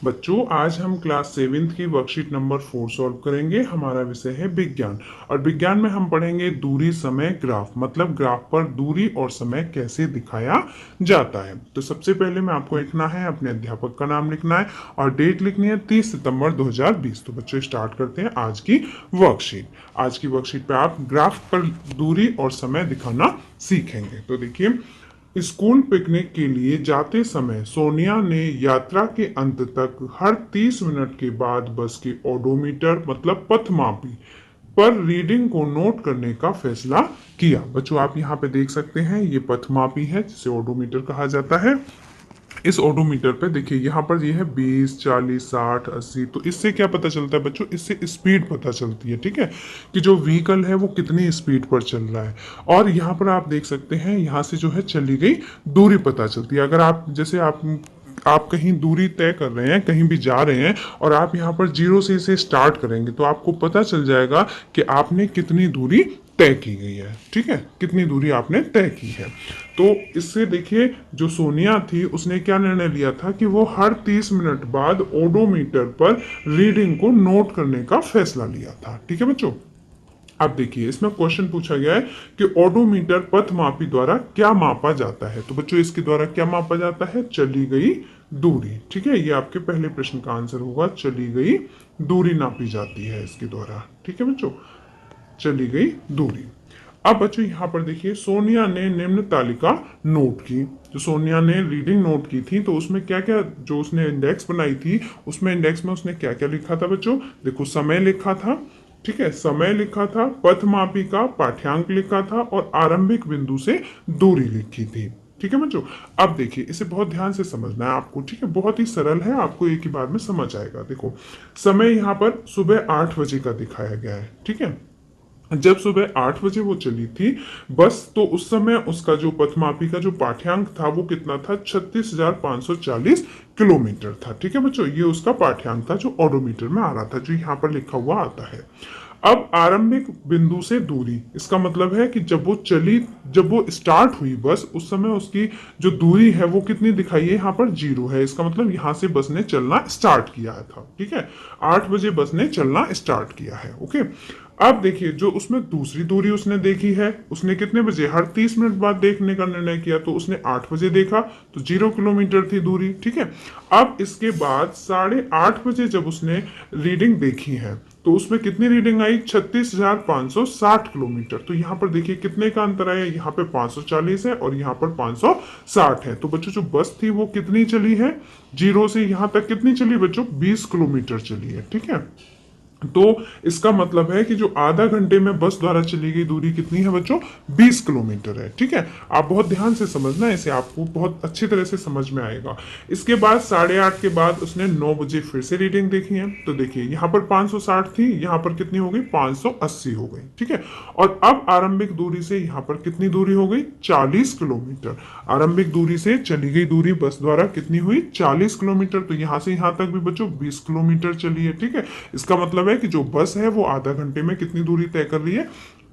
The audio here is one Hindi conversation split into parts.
बच्चों, आज हम क्लास 7th की वर्कशीट नंबर 4 सॉल्व करेंगे। हमारा विषय है विज्ञान और विज्ञान में हम पढ़ेंगे दूरी समय ग्राफ, मतलब ग्राफ पर दूरी और समय कैसे दिखाया जाता है। तो सबसे पहले में आपको लिखना है, अपने अध्यापक का नाम लिखना है और डेट लिखनी है 30 सितंबर 2020। तो बच्चों स्टार्ट करते हैं आज की वर्कशीट। आज की वर्कशीट पे आप ग्राफ पर दूरी और समय दिखाना सीखेंगे। तो देखिए, स्कूल पिकनिक के लिए जाते समय सोनिया ने यात्रा के अंत तक हर 30 मिनट के बाद बस के ओडोमीटर मतलब पथमापी पर रीडिंग को नोट करने का फैसला किया। बच्चों, आप यहाँ पे देख सकते हैं, ये पथमापी है जिसे ओडोमीटर कहा जाता है। इस ओडोमीटर पे देखिए, यहाँ पर ये है 20, 40, 60, 80। तो इससे क्या पता चलता है बच्चों? इससे स्पीड पता चलती है, ठीक है, कि जो व्हीकल है वो कितनी स्पीड पर चल रहा है। और यहाँ पर आप देख सकते हैं, यहाँ से जो है चली गई दूरी पता चलती है। अगर आप जैसे आप कहीं दूरी तय कर रहे हैं, कहीं भी जा रहे हैं और आप यहाँ पर जीरो से इसे स्टार्ट करेंगे तो आपको पता चल जाएगा कि आपने कितनी दूरी तय की गई है, ठीक है, कितनी दूरी आपने तय की है। तो इससे देखिए, जो सोनिया थी उसने क्या निर्णय लिया था कि वो हर 30 मिनट बाद ओडोमीटर पर रीडिंग को नोट करने का फैसला लिया था, ठीक है बच्चों। अब देखिए, इसमें क्वेश्चन पूछा गया है कि ओडोमीटर पथमापी द्वारा क्या मापा जाता है। तो बच्चों, इसके द्वारा क्या मापा जाता है? चली गई दूरी, ठीक है, ये आपके पहले प्रश्न का आंसर होगा। चली गई दूरी नापी जाती है इसके द्वारा, ठीक है बच्चों, चली गई दूरी। अब बच्चों यहाँ पर देखिए, सोनिया ने निम्न तालिका नोट की। जो सोनिया ने रीडिंग नोट की थी तो उसमें क्या क्या, जो उसने इंडेक्स बनाई थी उसमें इंडेक्स में उसने क्या क्या लिखा था बच्चों? देखो, समय लिखा था, ठीक है, समय लिखा था, पथमापी का पाठ्यांक लिखा था और आरंभिक बिंदु से दूरी लिखी थी, ठीक है बच्चों। अब देखिए, इसे बहुत ध्यान से समझना है आपको, ठीक है, बहुत ही सरल है, आपको एक ही बार में समझ आएगा। देखो, समय यहाँ पर सुबह 8 बजे का दिखाया गया है, ठीक है। जब सुबह 8 बजे वो चली थी बस, तो उस समय उसका जो पथमापी का जो पाठ्यांक था वो कितना था? 36,540 किलोमीटर था, ठीक है बच्चों। ये उसका पाठ्यांक था जो ओडोमीटर में आ रहा था, जो यहाँ पर लिखा हुआ आता है। अब आरंभिक बिंदु से दूरी, इसका मतलब है कि जब वो स्टार्ट हुई बस, उस समय उसकी जो दूरी है वो कितनी दिखाई है? यहाँ पर 0 है। इसका मतलब यहाँ से बस ने चलना स्टार्ट किया था, ठीक है, 8 बजे बस ने चलना स्टार्ट किया है, ओके। अब देखिए, जो उसमें दूसरी दूरी उसने देखी है, उसने कितने बजे? हर 30 मिनट बाद देखने का निर्णय किया, तो उसने 8 बजे देखा, तो 0 किलोमीटर थी दूरी, ठीक है। अब इसके बाद 8:30 बजे जब उसने रीडिंग देखी है तो उसमें कितनी रीडिंग आई? 36,560 किलोमीटर। तो यहाँ पर देखिए कितने का अंतर आया, यहाँ पे 540 है और यहाँ पर 560 है। तो बच्चों, जो बस थी वो कितनी चली है? जीरो से यहाँ तक कितनी चली बच्चों? 20 किलोमीटर चली है, ठीक है। तो इसका मतलब है कि जो आधा घंटे में बस द्वारा चली गई दूरी कितनी है बच्चों? 20 किलोमीटर है, ठीक है। आप बहुत ध्यान से समझना, इसे आपको बहुत अच्छी तरह से समझ में आएगा। इसके बाद 8:30 के बाद उसने 9 बजे फिर से रीडिंग देखी है। तो देखिए, यहाँ पर 560 थी, यहाँ पर कितनी हो गई? 580 हो गई, ठीक है। और अब आरंभिक दूरी से यहाँ पर कितनी दूरी हो गई? 40 किलोमीटर। आरंभिक दूरी से चली गई दूरी बस द्वारा कितनी हुई? 40 किलोमीटर। तो यहाँ से यहाँ तक भी बच्चों 20 किलोमीटर चली है, ठीक है। इसका मतलब है कि जो बस है वो आधा घंटे में कितनी दूरी तय कर रही है?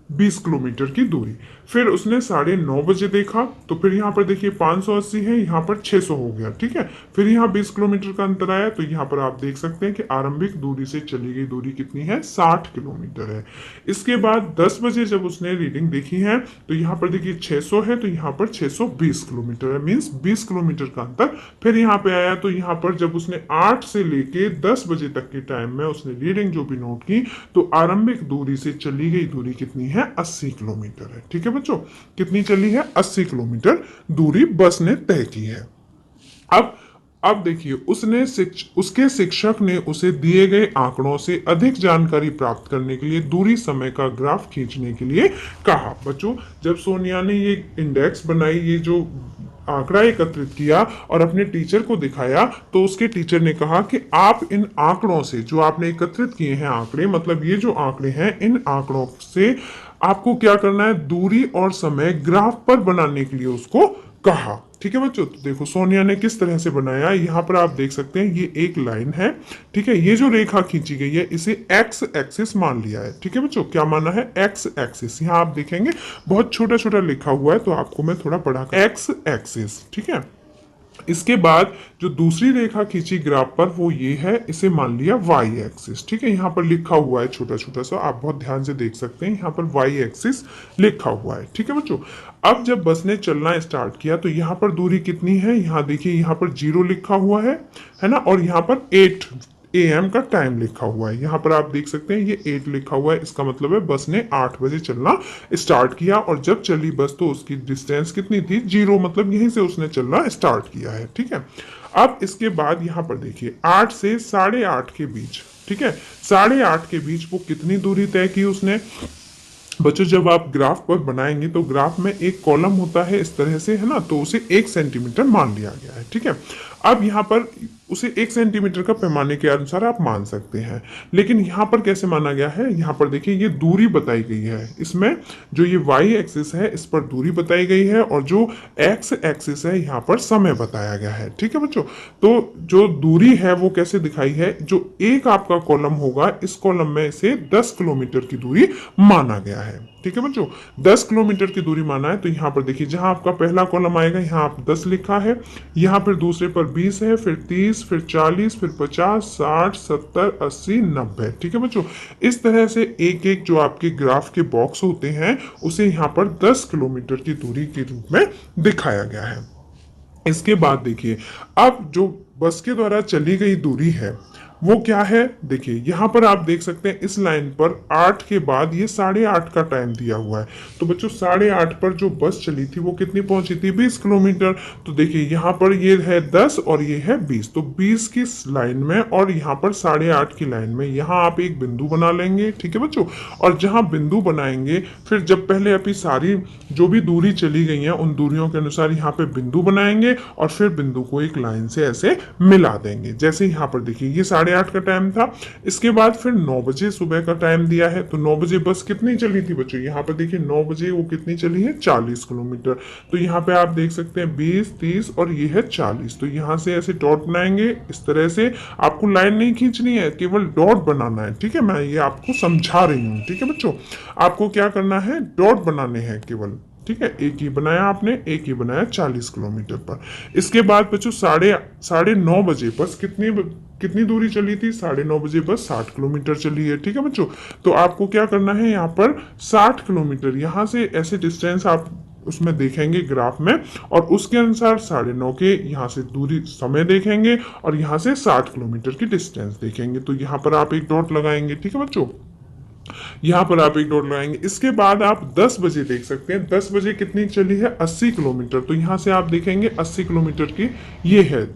20 किलोमीटर की दूरी। फिर उसने 9:30 बजे देखा, तो फिर यहाँ पर देखिए 580 है, यहाँ पर 600 हो गया, ठीक है। फिर यहाँ 20 किलोमीटर का अंतर आया, तो यहाँ पर आप देख सकते हैं कि आरंभिक दूरी से चली गई दूरी कितनी है? 60 किलोमीटर है। इसके बाद 10 बजे जब उसने रीडिंग देखी है तो यहाँ पर देखिए 600 है, तो यहाँ पर 620 किलोमीटर है, मीन्स 20 किलोमीटर का अंतर फिर यहाँ पे आया। तो यहाँ पर जब उसने 8 से लेके 10 बजे तक के टाइम में उसने रीडिंग जो भी नोट की, तो आरंभिक दूरी से चली गई दूरी कितनी है? 80 किलोमीटर है, ठीक है बच्चों। कितनी चली है? 80 किलोमीटर दूरी बस ने तय की है। अब देखिए, उसके शिक्षक ने उसे दिए गए आंकड़ों से अधिक जानकारी प्राप्त करने के लिए दूरी समय का ग्राफ खींचने के लिए कहा। बच्चों, जब सोनिया ने ये इंडेक्स बनाई, ये जो आंकड़ा एकत्रित किया और अपने टीचर को दिखाया, तो उसके टीचर ने कहा कि आप इन आंकड़ों से, जो आपने एकत्रित किए हैं आंकड़े, मतलब ये जो आंकड़े हैं, इन आंकड़ों से आपको क्या करना है? दूरी और समय ग्राफ पर बनाने के लिए उसको कहा, ठीक है बच्चों। तो देखो, सोनिया ने किस तरह से बनाया, यहाँ पर आप देख सकते हैं, ये एक लाइन है, ठीक है। ये जो रेखा खींची गई है इसे एक्स एक्सिस मान लिया है, ठीक है बच्चों। क्या माना है? X axis. यहाँ आप देखेंगे बहुत छोटा छोटा लिखा हुआ है, तो आपको मैं थोड़ा पढ़ा कर, एक्स एक्सिस, ठीक है। इसके बाद जो दूसरी रेखा खींची ग्राफ पर वो ये है, इसे मान लिया वाई एक्सिस। ठीक है, यहाँ पर लिखा हुआ है छोटा छोटा सा, आप बहुत ध्यान से देख सकते हैं, यहाँ पर वाई एक्सिस लिखा हुआ है। ठीक है बच्चों, अब जब बस ने चलना स्टार्ट किया तो यहाँ पर दूरी कितनी है, यहाँ देखिए, यहाँ पर 0 लिखा हुआ है ना, और यहाँ पर 8 AM का टाइम लिखा हुआ है। यहाँ पर आप देख सकते हैं ये 8 लिखा हुआ है, इसका मतलब है बस ने 8 बजे चलना स्टार्ट किया, और जब चली बस तो उसकी डिस्टेंस कितनी थी, 0, मतलब यहीं से उसने चलना स्टार्ट किया है। ठीक है, अब इसके बाद यहाँ पर देखिए 8 से 8:30 के बीच, ठीक है, 8:30 के बीच वो कितनी दूरी तय की उसने। बच्चों जब आप ग्राफ पर बनाएंगे तो ग्राफ में एक कॉलम होता है इस तरह से, है ना, तो उसे 1 सेंटीमीटर मान लिया गया है। ठीक है, अब यहाँ पर उसे 1 सेंटीमीटर का पैमाने के अनुसार आप मान सकते हैं, लेकिन यहाँ पर कैसे माना गया है, यहाँ पर देखिए ये दूरी बताई गई है, इसमें जो ये वाई एक्सिस है इस पर दूरी बताई गई है, और जो एक्स एक्सिस है यहाँ पर समय बताया गया है। ठीक है बच्चों, तो जो दूरी है वो कैसे दिखाई है, जो एक आपका कॉलम होगा इस कॉलम में से 10 किलोमीटर की दूरी माना गया है। ठीक है बच्चों, 10 किलोमीटर की दूरी माना है, तो यहाँ पर देखिए जहां आपका पहला कॉलम आएगा यहाँ आप 10 लिखा है, यहाँ फिर दूसरे पर 20 है, फिर 30, फिर 40, फिर 50, 60, 70, 80, 90। ठीक है बच्चों, इस तरह से एक एक जो आपके ग्राफ के बॉक्स होते हैं उसे यहाँ पर 10 किलोमीटर की दूरी के रूप में दिखाया गया है। इसके बाद देखिए अब जो बस के द्वारा चली गई दूरी है वो क्या है, देखिए यहां पर आप देख सकते हैं इस लाइन पर 8 के बाद ये 8:30 का टाइम दिया हुआ है, तो बच्चों 8:30 पर जो बस चली थी वो कितनी पहुंची थी, 20 किलोमीटर। तो देखिए यहां पर ये है 10 और ये है 20, तो 20 की लाइन में और यहाँ पर 8:30 की लाइन में यहाँ आप एक बिंदु बना लेंगे। ठीक है बच्चों, और जहां बिंदु बनाएंगे फिर जब पहले अभी सारी जो भी दूरी चली गई है उन दूरियों के अनुसार यहाँ पे बिंदु बनाएंगे और फिर बिंदु को एक लाइन से ऐसे मिला देंगे। जैसे यहाँ पर देखिए ये 8:30 का टाइम था, इसके बाद फिर 9 बजे सुबह का टाइम दिया है, तो 9 बजे बस कितनी चली थी बच्चों, यहाँ पर देखिए 9 बजे वो कितनी चली है, 40 किलोमीटर। तो यहाँ पे आप देख सकते हैं 20, 30 और ये है 40, तो यहाँ से ऐसे डॉट बनाएंगे इस तरह से, आपको लाइन नहीं खींचनी है, केवल डॉट बनाना है। ठीक है, मैं ये आपको समझा रही हूँ। ठीक है बच्चों, आपको क्या करना है, डॉट बनाने हैं केवल। ठीक है, एक ही बनाया आपने, एक ही बनाया 40 किलोमीटर पर। इसके बाद बच्चों साढ़े 9 बजे बस कितनी दूरी चली थी, 9:30 बजे बस 60 किलोमीटर चली है। ठीक है बच्चों, तो आपको क्या करना है, यहाँ पर 60 किलोमीटर यहाँ से ऐसे डिस्टेंस आप उसमें देखेंगे ग्राफ में, और उसके अनुसार 9:30 के यहाँ से दूरी समय देखेंगे और यहाँ से 60 किलोमीटर की डिस्टेंस देखेंगे, तो यहाँ पर आप एक डॉट लगाएंगे। ठीक है बच्चों, यहां पर आप एक डॉट लगाएंगे। इसके बाद आप 10 बजे देख सकते हैं, 10 बजे कितनी चली है, 80 किलोमीटर, तो यहां से आप देखेंगे 80 किलोमीटर की ये है,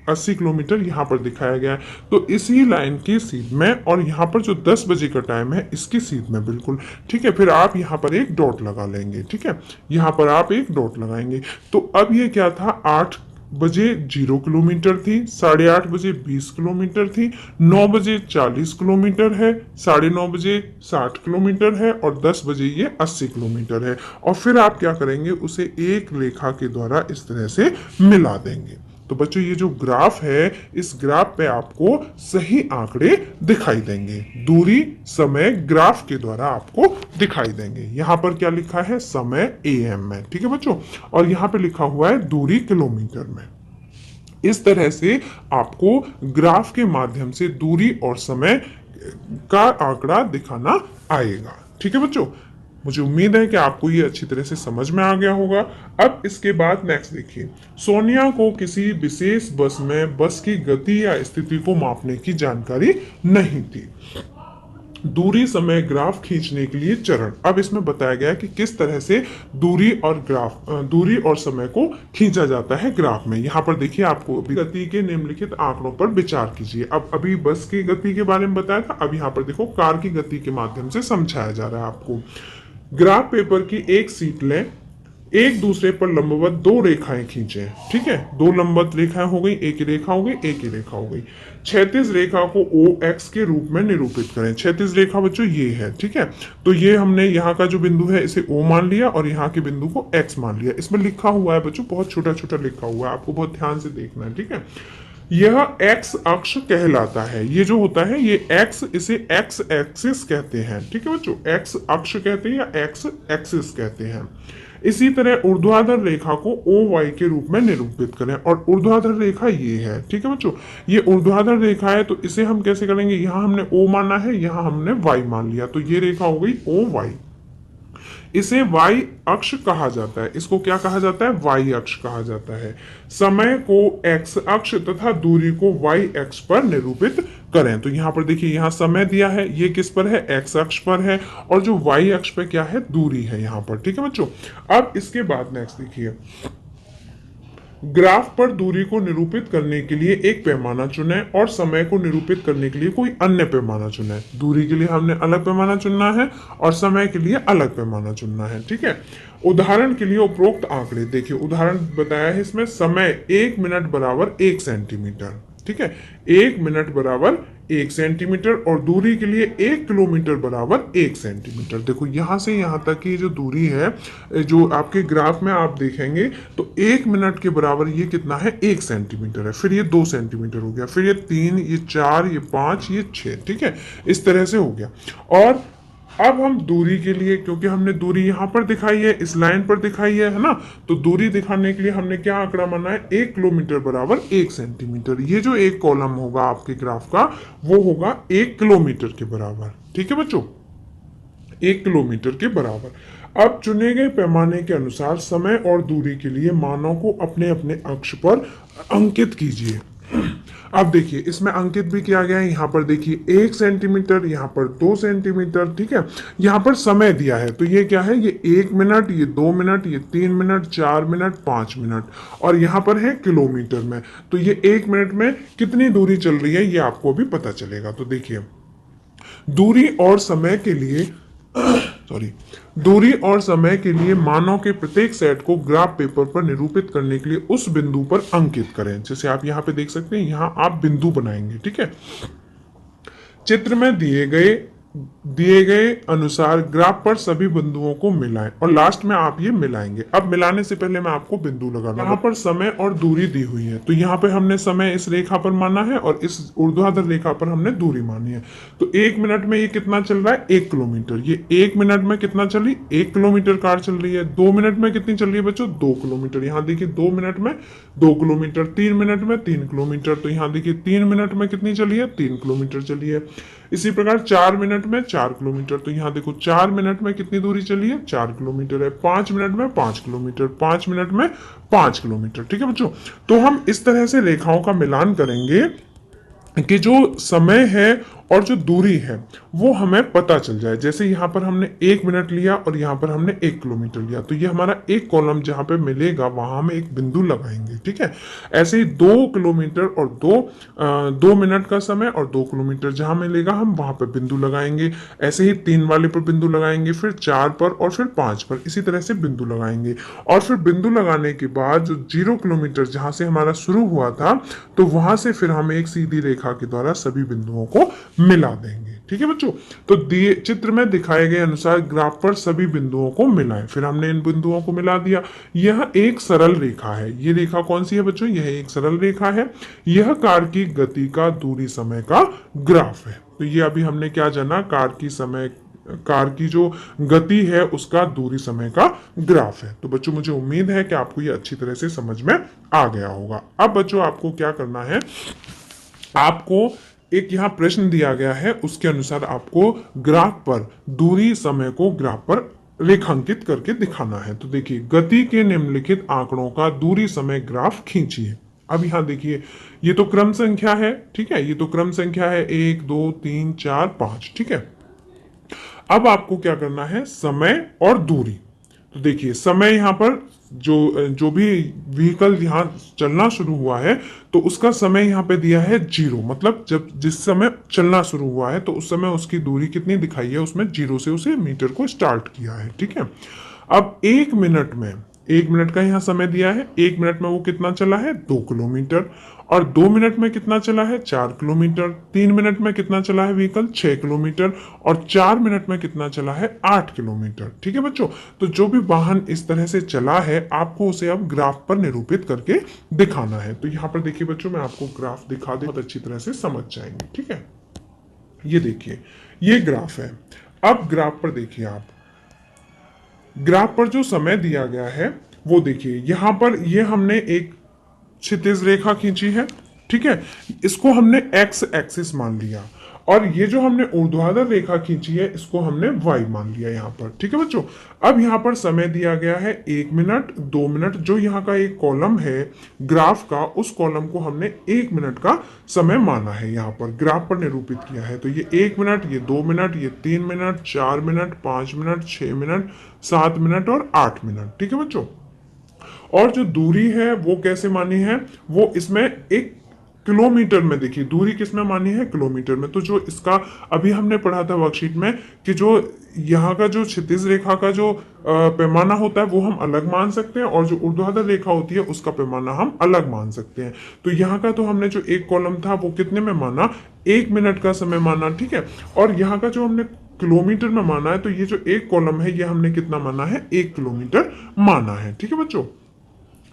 80 किलोमीटर यहाँ पर दिखाया गया है। तो इसी लाइन की सीध में और यहाँ पर जो 10 बजे का टाइम है इसकी सीध में बिल्कुल। ठीक है, फिर आप यहाँ पर एक डॉट लगा लेंगे। ठीक है, यहाँ पर आप एक डॉट लगाएंगे। तो अब ये क्या था, 8 बजे 0 किलोमीटर थी, 8:30 बजे 20 किलोमीटर थी, 9 बजे 40 किलोमीटर है, 9:30 बजे 60 किलोमीटर है और 10 बजे ये 80 किलोमीटर है। और फिर आप क्या करेंगे, उसे एक रेखा के द्वारा इस तरह से मिला देंगे। तो बच्चों ये जो ग्राफ है, इस ग्राफ पे आपको सही आंकड़े दिखाई देंगे, दूरी समय ग्राफ के द्वारा आपको दिखाई देंगे। यहां पर क्या लिखा है, समय AM में। ठीक है बच्चों, और यहां पे लिखा हुआ है दूरी किलोमीटर में। इस तरह से आपको ग्राफ के माध्यम से दूरी और समय का आंकड़ा दिखाना आएगा। ठीक है बच्चों, मुझे उम्मीद है कि आपको ये अच्छी तरह से समझ में आ गया होगा। अब इसके बाद नेक्स्ट देखिए, सोनिया को किसी विशेष बस में बस की गति या स्थिति को मापने की जानकारी नहीं थी। दूरी समय ग्राफ खींचने के लिए चरण। अब इसमें बताया गया कि किस तरह से दूरी और समय को खींचा जाता है ग्राफ में। यहाँ पर देखिए, आपको गति के निम्नलिखित आंकड़ों पर विचार कीजिए। अब अभी बस की गति के बारे में बताया था, अब यहाँ पर देखो कार की गति के माध्यम से समझाया जा रहा है आपको। ग्राफ पेपर की एक शीट लें, एक दूसरे पर लंबवत 2 रेखाएं खींचें। ठीक है, 2 लंबवत रेखाएं हो गई, एक ही रेखा हो गई, एक ही रेखा हो गई। क्षैतिज रेखा को OX के रूप में निरूपित करें। क्षैतिज रेखा बच्चों ये है। ठीक है, तो ये हमने यहाँ का जो बिंदु है इसे O मान लिया और यहाँ के बिंदु को X मान लिया। इसमें लिखा हुआ है बच्चों, बहुत छोटा छोटा लिखा हुआ है, आपको बहुत ध्यान से देखना है। ठीक है, यह एक्स अक्ष कहलाता है। ये जो होता है ये एक्स, इसे एक्स एक्सिस कहते हैं। ठीक है बच्चों, एक्स अक्ष कहते हैं या एक्स एक्सिस कहते हैं। इसी तरह ऊर्ध्वाधर रेखा को ओ वाई के रूप में निरूपित करें, और ऊर्ध्वाधर रेखा ये है, ठीक है बच्चों, ये ऊर्ध्वाधर रेखा है, तो इसे हम कैसे करेंगे, यहां हमने ओ माना है, यहां हमने वाई मान लिया, तो ये रेखा हो गई ओ वाई। इसे वाई अक्ष कहा जाता है, इसको क्या कहा जाता है, वाई अक्ष कहा जाता है। समय को एक्स अक्ष तथा दूरी को वाई अक्ष पर निरूपित करें। तो यहां पर देखिए, यहां समय दिया है, ये किस पर है, एक्स अक्ष पर है, और जो वाई अक्ष पर क्या है, दूरी है यहां पर, ठीक है बच्चों। अब इसके बाद नेक्स्ट देखिए, ग्राफ पर दूरी को निरूपित करने के लिए एक पैमाना चुनें और समय को निरूपित करने के लिए कोई अन्य पैमाना चुनें। दूरी के लिए हमने अलग पैमाना चुनना है और समय के लिए अलग पैमाना चुनना है, ठीक है। उदाहरण के लिए उपरोक्त आंकड़े देखिए, उदाहरण बताया है इसमें, समय 1 मिनट बराबर 1 सेंटीमीटर, ठीक है, 1 मिनट बराबर 1 सेंटीमीटर, और दूरी के लिए 1 किलोमीटर बराबर 1 सेंटीमीटर। देखो यहां से यहां तक की जो दूरी है, जो आपके ग्राफ में आप देखेंगे, तो 1 मिनट के बराबर ये कितना है, 1 सेंटीमीटर है, फिर ये 2 सेंटीमीटर हो गया, फिर ये 3, ये 4, ये 5, ये 6, ठीक है, इस तरह से हो गया। और अब हम दूरी के लिए, क्योंकि हमने दूरी यहां पर दिखाई है, इस लाइन पर दिखाई है ना, तो दूरी दिखाने के लिए हमने क्या आंकड़ा माना है, 1 किलोमीटर बराबर 1 सेंटीमीटर। ये जो एक कॉलम होगा आपके ग्राफ का, वो होगा 1 किलोमीटर के बराबर, ठीक है बच्चों, 1 किलोमीटर के बराबर। अब चुने गए पैमाने के अनुसार समय और दूरी के लिए मानों को अपने अपने अक्ष पर अंकित कीजिए। अब देखिए, इसमें अंकित भी किया गया है, यहां पर देखिए 1 सेंटीमीटर, यहां पर 2 सेंटीमीटर, ठीक है। यहां पर समय दिया है, तो ये क्या है, ये 1 मिनट, ये 2 मिनट, ये 3 मिनट, 4 मिनट, 5 मिनट, और यहां पर है किलोमीटर में, तो ये 1 मिनट में कितनी दूरी चल रही है ये आपको भी पता चलेगा। तो देखिए, दूरी और समय के लिए सॉरी, दूरी और समय के लिए मानों के प्रत्येक सेट को ग्राफ पेपर पर निरूपित करने के लिए उस बिंदु पर अंकित करें। जैसे आप यहां पे देख सकते हैं, यहां आप बिंदु बनाएंगे, ठीक है। चित्र में दिए गए अनुसार ग्राफ पर सभी बिंदुओं को मिलाएं, और लास्ट में आप ये मिलाएंगे। अब मिलाने से पहले मैं आपको बिंदु लगाना, यहाँ पर समय और दूरी दी हुई है, तो यहाँ पे हमने समय इस रेखा पर माना है और इस ऊर्ध्वाधर रेखा पर हमने दूरी मानी है। तो 1 मिनट में ये कितना चल रहा है, 1 किलोमीटर। ये 1 मिनट में कितना चली, 1 किलोमीटर कार चल रही है। 2 मिनट में कितनी चल रही है बच्चों, 2 किलोमीटर। यहाँ देखिए 2 मिनट में 2 किलोमीटर। 3 मिनट में 3 किलोमीटर, तो यहाँ देखिए 3 मिनट में कितनी चली है, 3 किलोमीटर चली है। इसी प्रकार 4 मिनट में 4 किलोमीटर, तो यहां देखो 4 मिनट में कितनी दूरी चली है, 4 किलोमीटर है। 5 मिनट में 5 किलोमीटर, 5 मिनट में 5 किलोमीटर, ठीक है बच्चों। तो हम इस तरह से रेखाओं का मिलान करेंगे कि जो समय है और जो दूरी है वो हमें पता चल जाए। जैसे यहाँ पर हमने 1 मिनट लिया और यहाँ पर हमने 1 किलोमीटर लिया, तो ये हमारा एक कॉलम जहाँ पे मिलेगा वहां हम एक बिंदु लगाएंगे, ठीक है। ऐसे ही 2 किलोमीटर और 2 मिनट का समय और 2 किलोमीटर जहां मिलेगा हम वहां पर बिंदु लगाएंगे। ऐसे ही 3 वाले पर बिंदु लगाएंगे, फिर 4 पर और फिर 5 पर, इसी तरह से बिंदु लगाएंगे। और फिर बिंदु लगाने के बाद जो 0 किलोमीटर जहां से हमारा शुरू हुआ था, तो वहां से फिर हम एक सीधी रेखा के द्वारा सभी बिंदुओं को मिला देंगे, ठीक है बच्चों। तो दिए चित्र में दिखाए गए अनुसार ग्राफ पर सभी बिंदुओं को मिलाएं। फिर हमने इन बिंदुओं को मिला दिया। यह एक सरल रेखा है। ये रेखा कौन सी है बच्चों, यह एक सरल रेखा है। यह कार की गति का दूरी समय का ग्राफ है। तो ये अभी हमने क्या जाना, कार की जो गति है उसका दूरी समय का ग्राफ है। तो बच्चों मुझे उम्मीद है कि आपको ये अच्छी तरह से समझ में आ गया होगा। अब बच्चों आपको क्या करना है, आपको एक यहां प्रश्न दिया गया है, उसके अनुसार आपको ग्राफ पर दूरी समय को ग्राफ पर रेखांकित करके दिखाना है। तो देखिए, गति के निम्नलिखित आंकड़ों का दूरी समय ग्राफ खींचिए। अब यहां देखिए, ये तो क्रम संख्या है, ठीक है, ये तो क्रम संख्या है 1 2 3 4 5, ठीक है। अब आपको क्या करना है, समय और दूरी। तो देखिए, समय यहां पर जो भी व्हीकल यहां चलना शुरू हुआ है, तो उसका समय यहां पे दिया है 0, मतलब जब जिस समय चलना शुरू हुआ है तो उस समय उसकी दूरी कितनी दिखाई है, उसमें 0 से उसे मीटर को स्टार्ट किया है, ठीक है। अब 1 मिनट में, 1 मिनट का यहां समय दिया है, 1 मिनट में वो कितना चला है, 2 किलोमीटर। और 2 मिनट में कितना चला है, 4 किलोमीटर। 3 मिनट में कितना चला है व्हीकल, 6 किलोमीटर। और 4 मिनट में कितना चला है, 8 किलोमीटर, ठीक है बच्चों। तो जो भी वाहन इस तरह से चला है, आपको उसे अब ग्राफ पर निरूपित करके दिखाना है। तो यहाँ पर देखिए बच्चों, मैं आपको ग्राफ दिखा दे, बहुत अच्छी तरह से समझ जाएंगे, ठीक है। ये देखिए, ये ग्राफ है। अब ग्राफ पर देखिए आप, ग्राफ पर जो समय दिया गया है वो देखिए, यहां पर ये हमने एक क्षितिज रेखा खींची है, ठीक है, इसको हमने एक्स एक्सिस मान लिया, और ये जो हमने ऊर्ध्वाधर रेखा खींची है इसको हमने वाई मान लिया यहाँ पर, ठीक है बच्चों। अब यहाँ पर समय दिया गया है 1 मिनट, 2 मिनट, जो यहाँ का एक कॉलम है ग्राफ का, उस कॉलम को हमने 1 मिनट का समय माना है, यहाँ पर ग्राफ पर निरूपित किया है। तो ये 1 मिनट, ये 2 मिनट, ये 3 minute, 4 minute, 5 minute, 6 minute, 7 minute और 8 मिनट, ठीक है बच्चों। और जो दूरी है वो कैसे मानी है, वो इसमें एक किलोमीटर में, देखिए दूरी किसमें मानी है, किलोमीटर में। तो जो इसका अभी हमने पढ़ा था वर्कशीट में कि जो यहाँ का जो क्षितिज रेखा का जो पैमाना होता है वो हम अलग मान सकते हैं, और जो ऊर्ध्वाधर रेखा होती है उसका पैमाना हम अलग मान सकते हैं। तो यहाँ का तो हमने जो एक कॉलम था वो कितने में माना, 1 मिनट का समय माना, ठीक है। और यहाँ का जो हमने किलोमीटर में माना है, तो ये जो एक कॉलम है ये हमने कितना माना है, 1 किलोमीटर माना है, ठीक है बच्चों।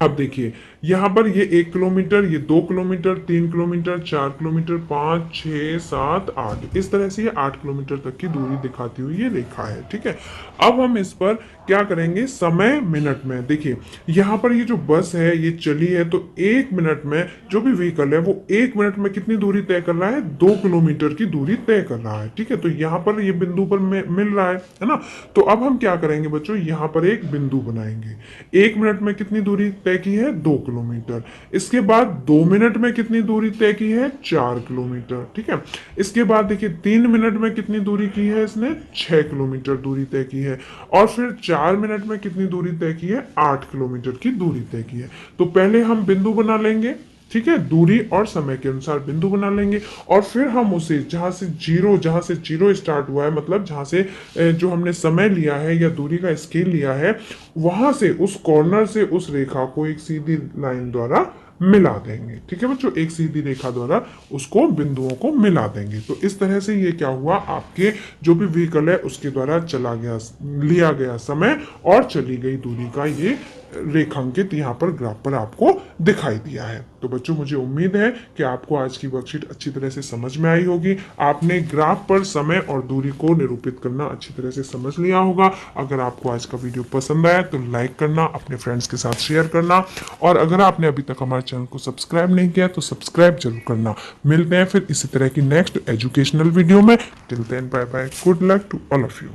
अब देखिए यहां पर ये 1 किलोमीटर, ये 2 किलोमीटर, 3 किलोमीटर, 4 किलोमीटर, 5, 6, 7, 8, इस तरह से ये 8 किलोमीटर तक की दूरी दिखाती हुई ये रेखा है, ठीक है। अब हम इस पर क्या करेंगे, समय मिनट में। देखिए यहाँ पर ये जो बस है ये चली है, तो 1 मिनट में जो भी व्हीकल है वो 1 मिनट में कितनी दूरी तय कर रहा है, 2 किलोमीटर की दूरी तय कर रहा है, ठीक है। तो यहाँ पर ये बिंदु पर मिल रहा है ना। तो अब हम क्या करेंगे बच्चों, यहाँ पर एक बिंदु बनाएंगे। 1 मिनट में कितनी दूरी तय की है, 2 किलोमीटर। इसके बाद 2 मिनट में कितनी दूरी तय की है, 4 किलोमीटर, ठीक है। इसके बाद देखिए 3 मिनट में कितनी दूरी की है इसने, 6 किलोमीटर दूरी तय की है। और फिर 4 मिनट में कितनी दूरी तय की है, 8 किलोमीटर की दूरी तय की है। तो पहले हम बिंदु बना लेंगे, ठीक है, दूरी और समय के अनुसार बिंदु बना लेंगे, और फिर हम उसे जहां से जीरो स्टार्ट हुआ है, मतलब जहां से जो हमने समय लिया है या दूरी का स्केल लिया है, वहां से उस कॉर्नर से उस रेखा को एक सीधी लाइन द्वारा मिला देंगे, ठीक है बच्चों, एक सीधी रेखा द्वारा उसको बिंदुओं को मिला देंगे। तो इस तरह से ये क्या हुआ, आपके जो भी व्हीकल है उसके द्वारा चला गया, लिया गया समय और चली गई दूरी का ये रेखांकित यहाँ पर ग्राफ पर आपको दिखाई दिया है। तो बच्चों मुझे उम्मीद है कि आपको आज की वर्कशीट अच्छी तरह से समझ में आई होगी। आपने ग्राफ पर समय और दूरी को निरूपित करना अच्छी तरह से समझ लिया होगा। अगर आपको आज का वीडियो पसंद आया तो लाइक करना, अपने फ्रेंड्स के साथ शेयर करना, और अगर आपने अभी तक हमारे चैनल को सब्सक्राइब नहीं किया तो सब्सक्राइब जरूर करना। मिलते हैं फिर इसी तरह की नेक्स्ट एजुकेशनल वीडियो में। Till then bye bye, good luck to all of you.